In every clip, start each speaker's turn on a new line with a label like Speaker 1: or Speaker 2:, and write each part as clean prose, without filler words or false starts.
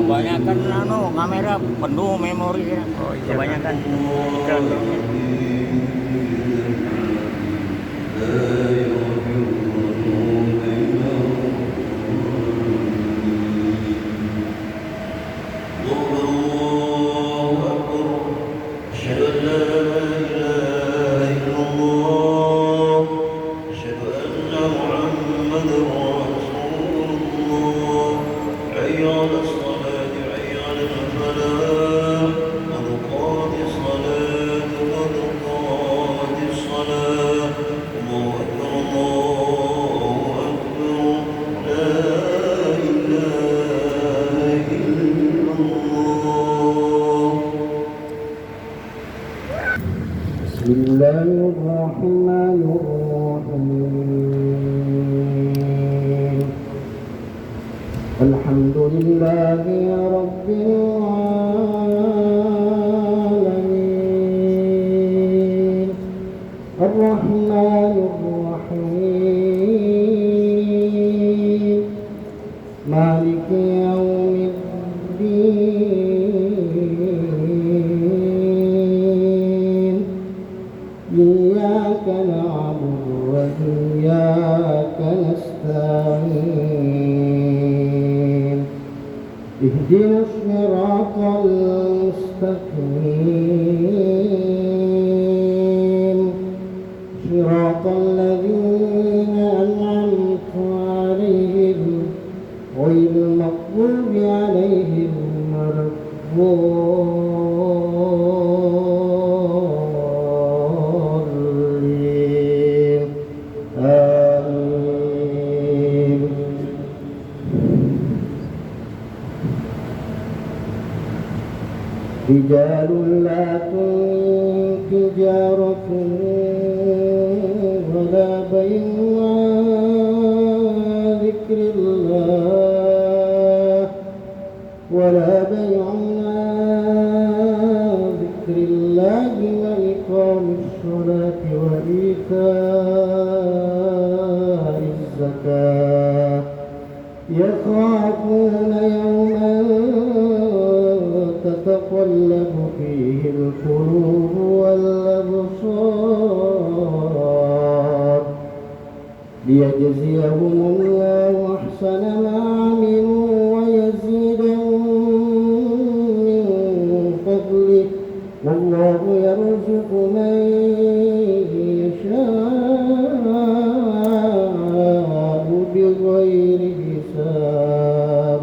Speaker 1: Kebanyakan kamera penuh memori ya.
Speaker 2: Oh iya.
Speaker 1: Kebanyakan.
Speaker 3: بسم الله الرحمن الرحيم الحمد لله رب العالمين الرحمن الرحيم مالك يوم الدين إياك نعبد وإياك نستعين اهدنا الصراط المستقيم صراط الذين أنعمت عليهم غير المغضوب عليهم ولا الضالين آمين رجال لا تلهيهم تجارة ولا بيع عن ذكر الله وإقام الصلاة وإيتاء الزكاة يخافون يوما تتقلب فيه القلوب والأبصار ليجزيهم الله أحسن ما عملوا ويزيدهم من فضله والله يرزق من يشاء بغير حساب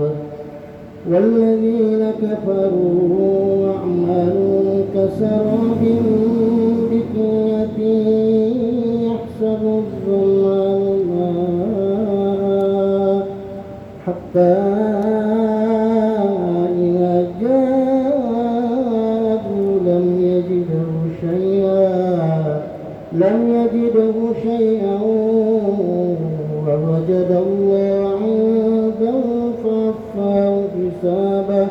Speaker 3: والذين كفروا أعمالهم كسراب بقيعة يحسب الظمآن ماء حتى إذا جاءه لم يجده شيئا ووجد الله عنده فوفاه حسابه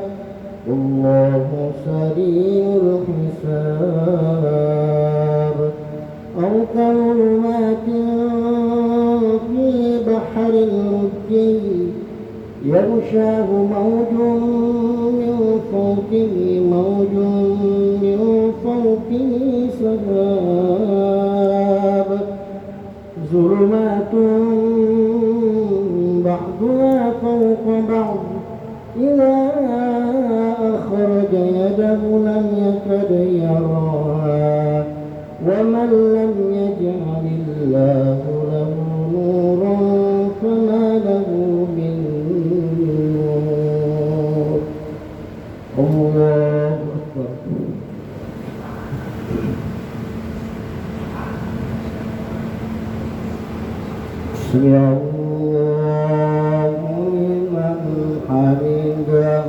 Speaker 3: والله سريع الحساب أو كظلمات في بحر لجي يغشاه موج من فوقه سحاب ظلمات بعضها فوق بعض إذا أخرج يده لم يكد يراها ومن لم يجعل الله له نورا فما له من نور الله أكبر سمع الله لمن حمده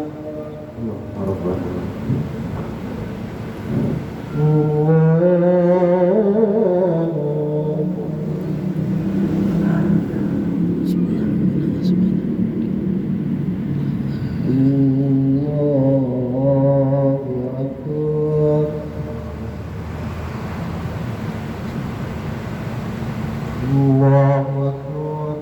Speaker 3: الله أكبر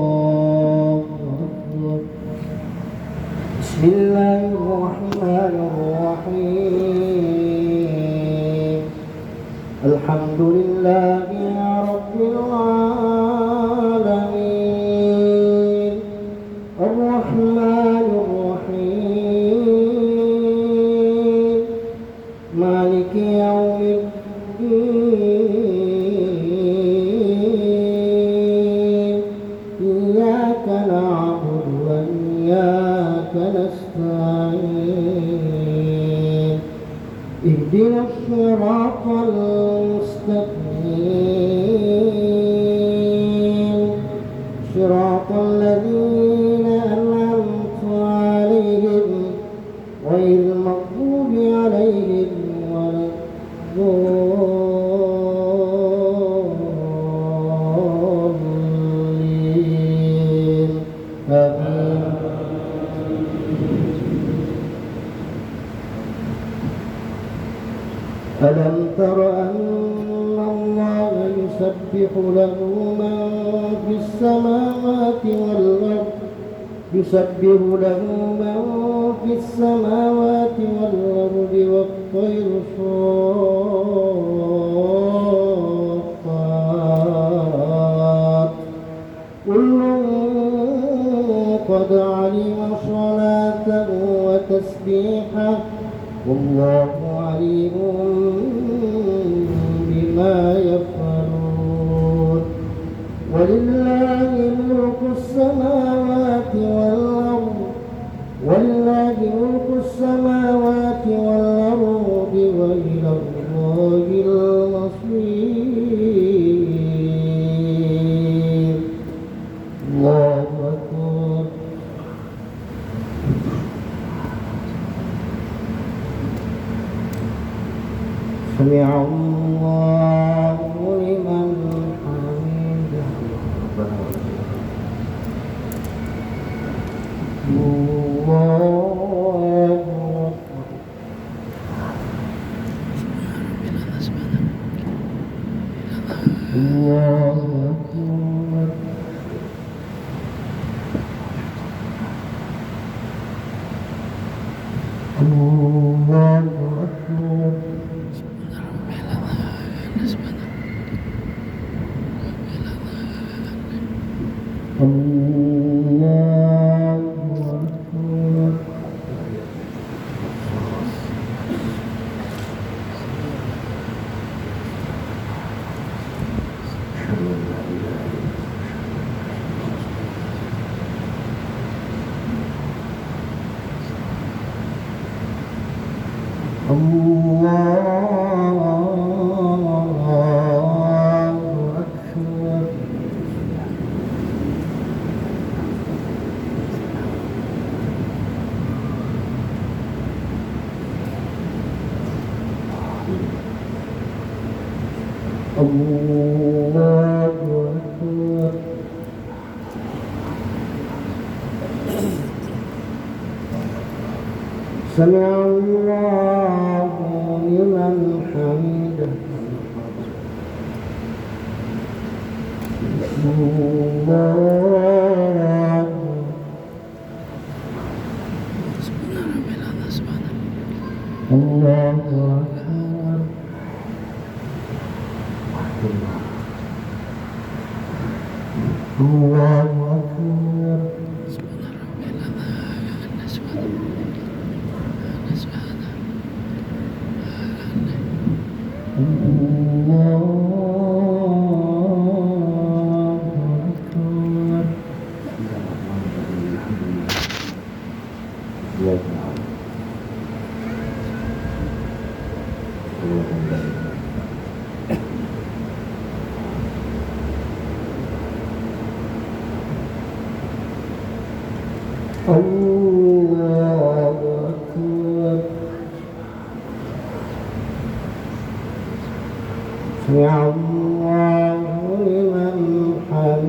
Speaker 3: الله أكبر بسم الله الرحمن الرحيم الحمد لله رب العالمين الرحمن الرحيم مالك يوم الدين إياك نعبد وإياك نستعين اهدنا الصراط المستقيم صراط الذين أنعمت عليهم غير المغضوب عليهم ولا الضالين آمين ألم تر أن الله يسبح له من في السماوات والأرض يسبح له من في السماوات والأرض والطير صافات كل قد علم صلاته وتسبيحه والله عليم بما يفعلون ولله ملك السماوات والأرض ولله ملك السماوات والأرض وإلى الله المصير الله أكبر سمع الله لمن حمده الله الله أكبر الله أكبر الله أكبر الله أكبر الله أكبر سمع الله لمن حمده الله الله أكبر الله أكبر الله أكبر سمع الله لمن حمده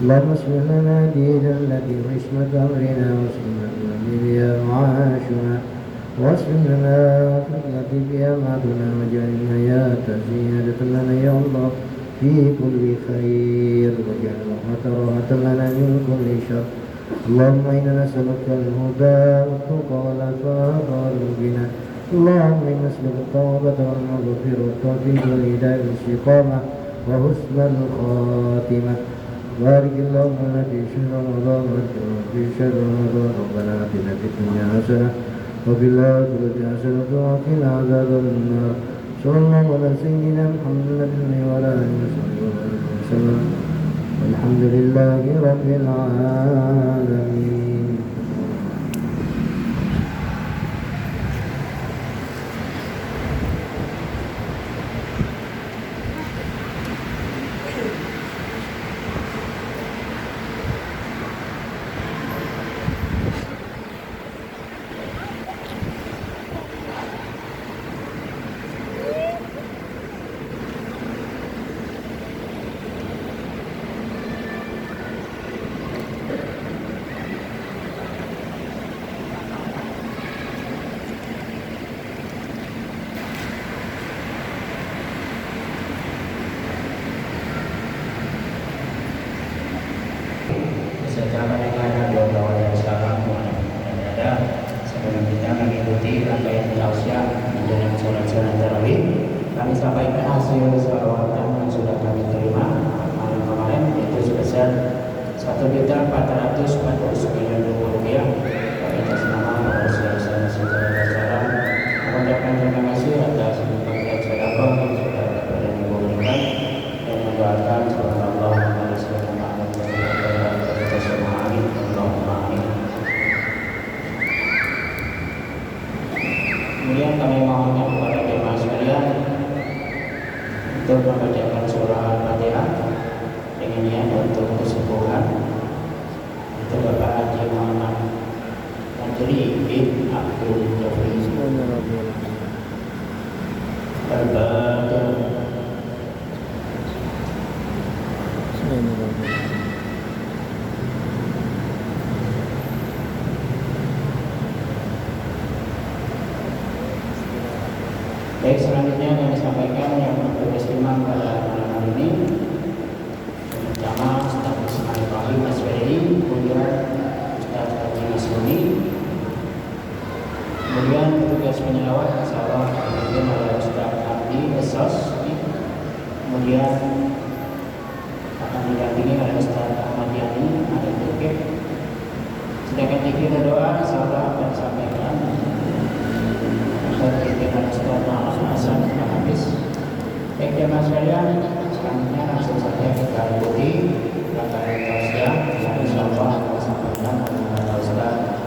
Speaker 3: اللهم اصلح لنا ديننا الذي هو عصمة أمرنا وسنة نبينا وعاشنا واصلح لنا آخرة التي فيها معادنا واجعل الحياة زيادة لنا يا الله في كل خير واجعل الموت راحة لنا من كل شر اللهم إنا نسألك الهدى والتقى والعفاف والغنى اللهم إنا نسألك التوبة والمغفرة والتوفيق والهداية والاستقامة وحسن الخاتمة بارك اللهم لنا في شهر رمضان وفي شهر رمضان ربنا آتنا في الدنيا حسنة وفي الآخرة حسنة وقنا عذاب النار صلى الله على سيدنا محمد وعلى آله وصحبه وسلم والحمد لله رب العالمين.
Speaker 2: Secara mereka dua yang sekarang ada sebelum kita mengikuti rangkaian tausiah menjelang sholat tarawih, kami sampaikan hasil salawatan yang sudah kami terima malam kemarin, yaitu sebesar Rp1.449.000 atas nama Bapak Syarifana Saudara mengucapkan terima kasih atas pemberian sedekah yang sudah dapat diberikan dan mendoakan semoga Allah membalaskan amal kita semua. Amin. Allahumma amin. Kemudian kami mohonkan kepada jemaah sekalian untuk membacakan surah Al-Fatihah dengan niat untuk kesembuhan untuk Bapak Haji Muhammad Najri bin Abdul Jabri. Al-Fatihah. Baik, selanjutnya kami sampaikan yang bertugas imam pada malam hari ini pertama Ustaz Ismail Fahim Aswari, kemudian Ustaz Haji Masuni, kemudian petugas penyelawat insyaallah dipimpin oleh Ustaz Abdi Esos, kemudian akan didampingi oleh Ustaz Ahmad Yani ada Bukit. Sedangkan zikir dan doa insyaallah akan disampaikan dengan Ustaz Muhammad Hasan Habis. Baik jemaah sekalian, selanjutnya langsung saja kita ikuti rangkaian tausiah yang insyaallah akan disampaikan oleh Ustaz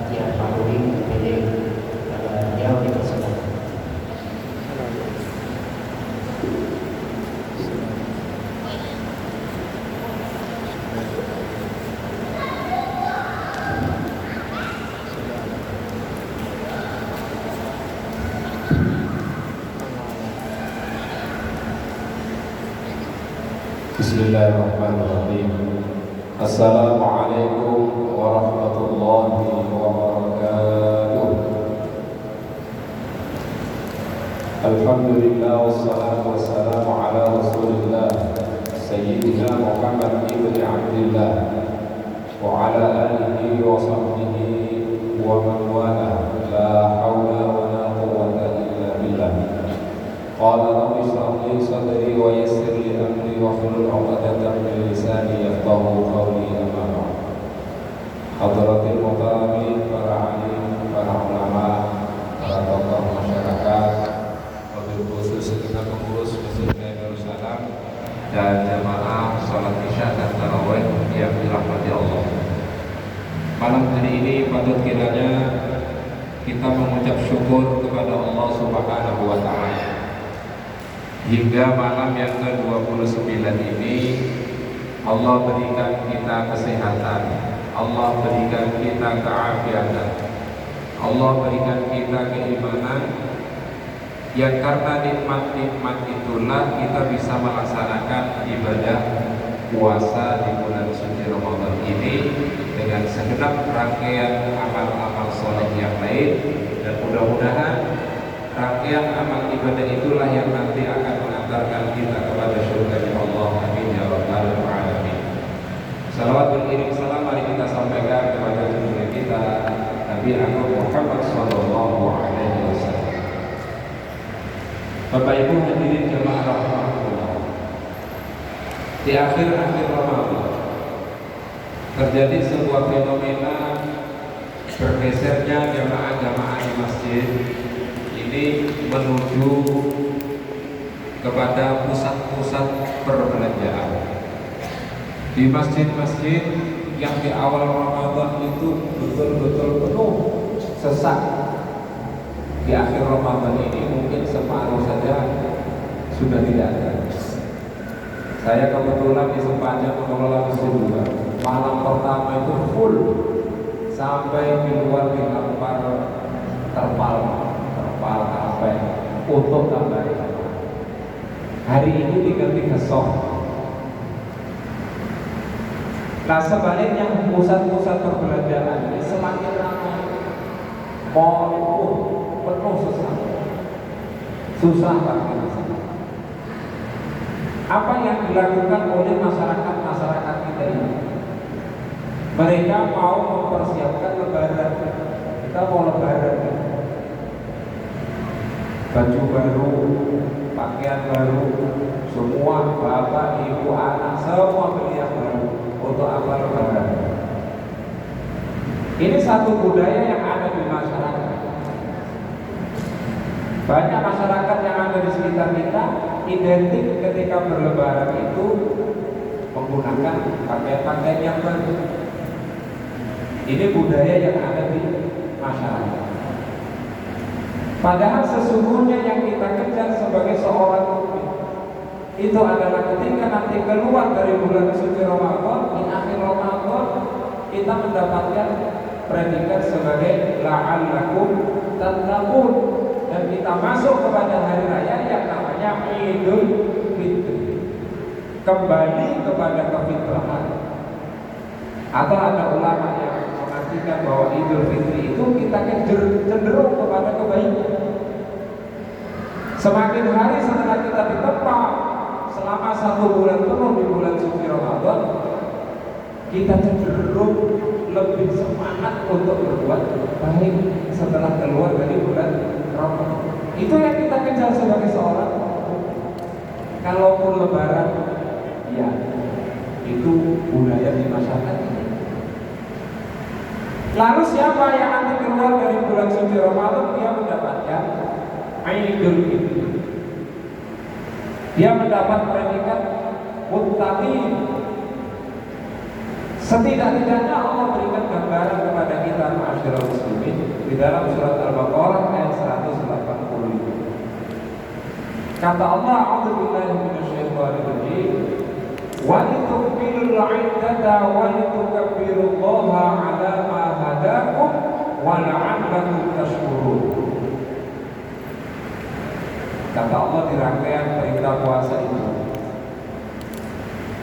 Speaker 2: Tiap Parudi PD. Beliau dipersilakan.
Speaker 4: Bismillahirrahmanirrahim. Assalamualaikum warahmatullahi wabarakatuh. Alhamdulillah wassalatu wassalamu ala Rasulillah Sayyidina Muhammad ibn Abdillah wa ala alihi wa sahbihi wa man wala. La hawla wa la quwwata illa billah. Qala rabbi shrah li sadri wa yassir li amri wahlul 'uqdatam min lisani yafqahu qawli. Amma ba'd. Hadratil muhtaramin, para alim, para ulama, para tokoh masyarakat, wabil khusus kita pengurus Masjid Darussalam dan jamaah salat Isya dan tarawih yang dirahmati Allah. Malam hari ini patut kiranya kita mengucap syukur kepada Allah Subhanahu wa taala. Hingga malam yang ke-29 ini Allah berikan kita kesehatan, Allah berikan kita keafiatan, Allah berikan kita keimanan, yang karena nikmat-nikmat itulah kita bisa melaksanakan ibadah puasa di bulan suci bulan Ramadan ini dengan segenap rangkaian amal-amal soleh yang lain, dan mudah-mudahan rangkaian amal ibadah itulah yang nanti akan mengantarkan kita kepada surga Allah. Amin ya rabbal alamin. Salawat beriring salam mari kita sampaikan kepada junjungan kita Nabi Agung Muhammad sallallahu alaihi wasallam. Bapak Ibu hadirin jemaah rahmatullah, di akhir-akhir Ramadan terjadi sebuah fenomena bergesernya jamaah-jamaah di masjid ini menuju kepada pusat-pusat perbelanjaan. Di masjid-masjid yang di awal Ramadan itu betul-betul penuh sesak, di akhir Ramadan ini mungkin separuh saja sudah tidak ada. Saya kebetulan di sepanjang mengelola masjid juga, malam pertama itu full sampai di luar dilampar terpal karpet untuk tambah. Hari ini diganti ke soft. Nah sebaliknya pusat-pusat perbelanjaan ini semakin ramai, mall penuh susah banget. Apa yang dilakukan oleh masyarakat kita ini? Mereka mau mempersiapkan lebaran. Kita mau lebaran, baju baru, pakaian baru, semua bapak, ibu, anak, semua beli yang baru. Untuk apa lebaran? Ini satu budaya yang ada di masyarakat. Banyak masyarakat yang ada di sekitar kita identik ketika berlebaran itu menggunakan pakaian-pakaian yang baru. Ini budaya yang ada di masyarakat. Padahal sesungguhnya yang kita kejar sebagai seorang mukmin itu adalah ketika nanti keluar dari bulan suci Ramadan, di akhir Ramadan kita mendapatkan predikat sebagai la'allakum tattaqun, dan kita masuk kepada hari raya yang namanya Idul Fitri, kembali kepada kefitrahan. Atau ada ulama yang mengartikan bahwa Idul Fitri itu kita cenderung kepada kebaikan. Semakin hari setelah kita ditempa selama 1 bulan penuh di bulan suci Ramadan, kita cenderung lebih semangat untuk berbuat baik setelah keluar dari bulan Ramadan. Itu yang kita kejar sebagai seorang. Kalaupun lebaran, ya itu budaya di masyarakat ini. Lalu siapa yang nanti keluar dari bulan suci Ramadan, dia mendapatkan Idul Fitri. Dia mendapat predikat muttaqin. Setidak-tidaknya Allah berikan gambaran kepada kita ma'asyiral muslimin di dalam surat Al-Baqarah ayat 185. Kata Allah, a'udzubillahi minasyaitonir rajim, wa litukmilul 'iddata wa litukabbirullaha 'ala ma hadakum wa la'allakum tashkurun. Kata Allah di rangkaian perintah puasa itu,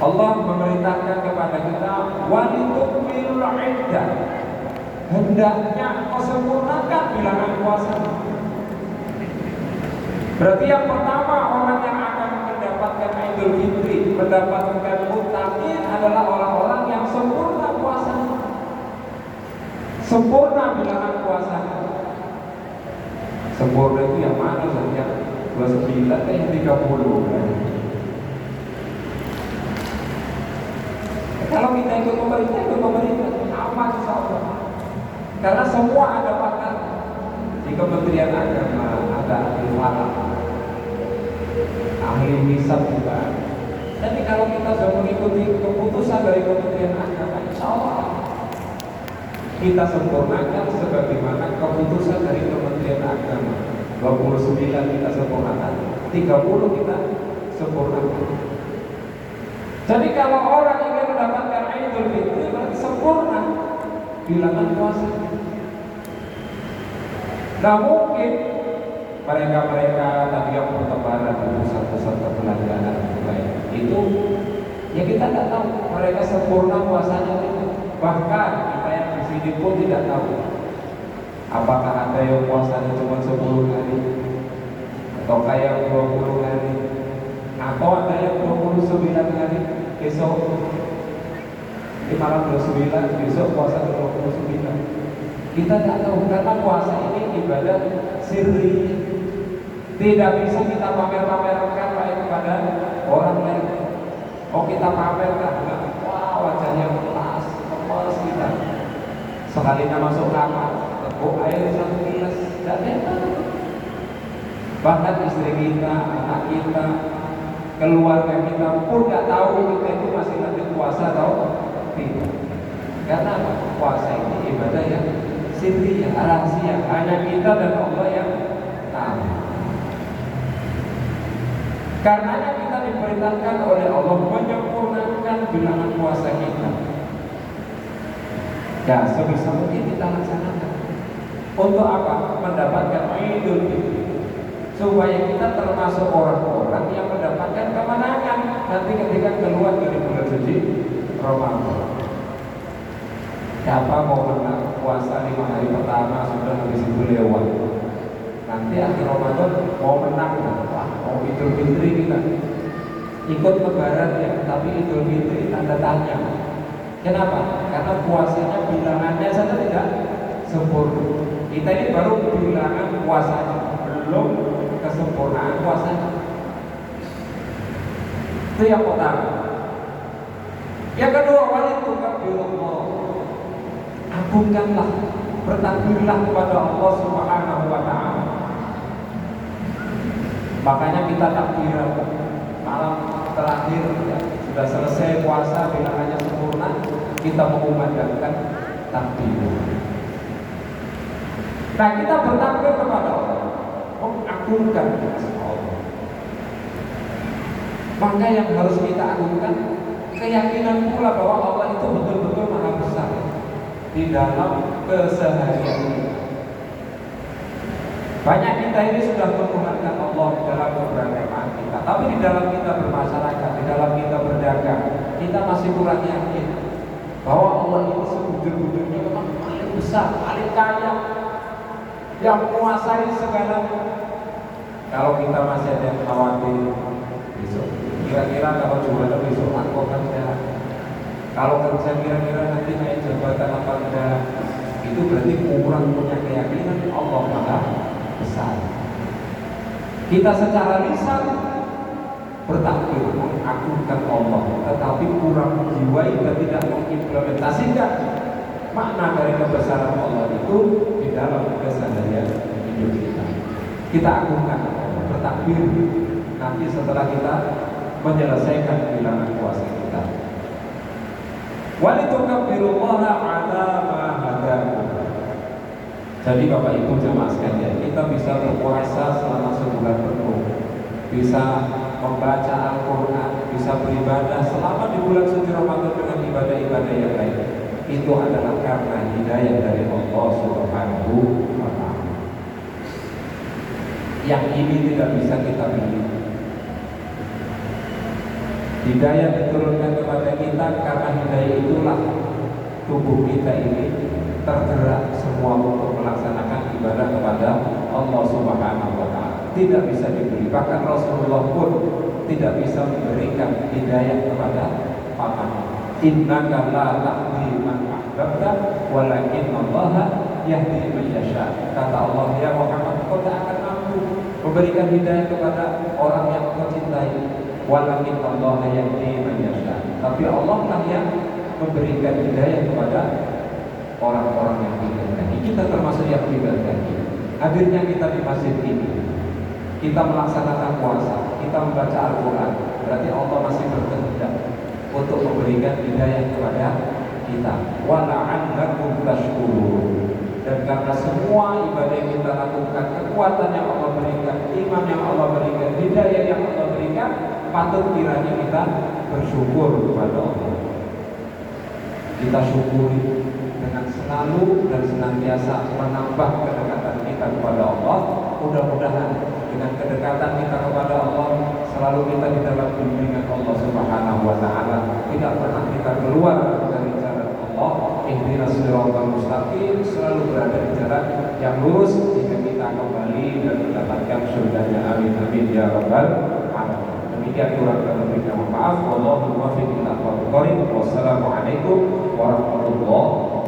Speaker 4: Allah memerintahkan kepada kita walitukmilul iddah, hendaknya kau sempurnakan bilangan puasa. Berarti yang pertama orang yang akan mendapatkan Idul Fitri, mendapatkan muttaqin adalah orang-orang yang sempurna puasa, sempurna bilangan puasa. Sempurna itu yang mana saja? 29 yang 30 kan? Kalau kita ikut pemerintah aman insya Allah. Karena semua ada pakar. Di Kementerian Agama ada ahli falak, ahli hisab juga. Tapi kalau kita sudah mengikuti keputusan dari Kementerian Agama, insya Allah kita sempurnakan sebagaimana keputusan dari Kementerian Agama. 29 kita sempurnakan, 30 kita sempurnakan. Jadi kalau orang ingin mendapatkan Idul Fitri berarti sempurna bilangan puasa. Nah mungkin mereka tadi yang bertebaran di pusat-pusat perbelanjaan itu, ya kita kita tidak tahu mereka sempurna puasanya itu. Bahkan kita yang di sini pun tidak tahu apakah ada yang puasanya cuma 10 hari, atau kayak 20 hari, atau ada yang 29 hari. Besok di malam 29, besok puasa 29. Kita tidak tahu karena puasa ini ibadah sirri. Tidak bisa kita pamer-pamerkan baik kepada orang lain. Oh kita pamerkan, wah wajahnya kelas, kemas kita. Sekalinya masuk kamar, teguk air 1 gelas, tidak enak. Bahkan istri kita, anak kita, keluarga kita pun tidak tahu kita itu masih lanjut puasa atau tidak. Karena puasa ini ibadah yang sirri, rahasia, hanya kita dan Allah yang tahu. Karenanya kita diperintahkan oleh Allah menyempurnakan bilangan puasa kita. Ya, sebisa mungkin kita laksanakan. Untuk apa? Mendapatkan Idul Fitri. Supaya kita termasuk orang-orang yang mendapatkan kemenangan nanti ketika keluar dari bulan suci Ramadan. Siapa mau menang puasa 5 hari pertama sudah habis itu lewat. Nanti akhir Ramadan mau menang, wah mau Idul Fitri kita ikut lebaran ya, tapi Idul Fitri tanda tanya. Kenapa? Karena puasanya bilangannya saja tidak sempurna. Kita ini baru bilangan puasanya, belum kesempurnaan puasanya. Itu yang pertama. Yang kedua, walitukabbirullah. Agungkanlah, bertakbirlah kepada Allah Subhanahu wa Ta'ala. Makanya kita takbir malam terakhir ya, sudah selesai puasa bilangannya sempurna, kita mengumandangkan takbir. Nah kita bertakbir kepada Allah, mengagungkan Allah. Maka yang harus kita agungkan keyakinan pula bahwa Allah itu betul-betul maha besar di dalam keseharian. Banyak kita ini sudah menguatkan Allah dalam keberagaman kita, tapi di dalam kita bermasyarakat, di dalam kita berdagang, kita masih kurang yakin bahwa Allah itu sebujur-bujurnya memang paling besar, paling kaya, yang menguasai segalanya. Kalau kita masih ada yang khawatir besok, kira-kira kalau jualan besok aku kan enggak, kalau kerja kira-kira nanti naik jabatan apa enggak, itu berarti kurang punya keyakinan Allah maha besar. Kita secara lisan bertakbir mengagungkan Allah, tetapi kurang menjiwai dan tidak mengimplementasikan makna dari kebesaran Allah itu di dalam keseharian hidup kita. Kita agungkan Allah, bertakbir nanti setelah kita menyelesaikan bilangan puasa kita. Walitukabbirullaha ala ma hadakum. Jadi Bapak Ibu jemaah sekalian, kita bisa berpuasa selama sebulan penuh, bisa membaca Al-Quran, bisa beribadah selama di bulan suci Ramadan dengan ibadah-ibadah yang lain. Itu adalah karena hidayah dari Allah Subhanahu wa Ta'ala. Yang ini tidak bisa kita beli. Hidayah diturunkan kepada kita karena hidayah itulah tubuh kita ini tergerak semua untuk melaksanakan ibadah kepada Allah Subhanahu wa Ta'ala. Tidak bisa dibeli. Bahkan Rasulullah pun tidak bisa memberikan hidayah kepada pamannya. Innaka la tahdi man ahbabta walakin Allah yahdi man yasha. Kata Allah, ya Muhammad, kau tak akan mampu memberikan hidayah kepada orang yang kau cintai. Walakin Allah yahdi man yasha. Tapi Allah lah yang memberikan hidayah kepada orang-orang yang dikehendaki. Kita termasuk yang dikehendaki. Hadirnya kita di masjid ini, kita melaksanakan puasa, kita membaca Al-Quran, berarti Allah masih berkehendak untuk memberikan hidayah kepada kita. Wala'annakum tashkurun. Dan karena semua ibadah yang kita lakukan, kekuatan yang Allah berikan, iman yang Allah berikan, hidayah yang Allah berikan, patut kiranya kita bersyukur kepada Allah. Kita syukuri dengan selalu dan senantiasa menambah kedekatan kita kepada Allah mudah-mudahan dengan kedekatan kita kepada Allah selalu kita di dalam bimbingan Allah Subhanahu wa taala, tidak pernah kita keluar dari jalan Allah. Ihdinas siratal mustaqim, selalu berada di jalan yang lurus hingga kita kembali dan mendapatkan surganya. Amin amin ya rabbal alamin. Demikian kurang dan lebihnya mohon maaf. Wallahu muwaffiq ila aqwamit thoriq. Wassalamualaikum warahmatullahi wabarakatuh.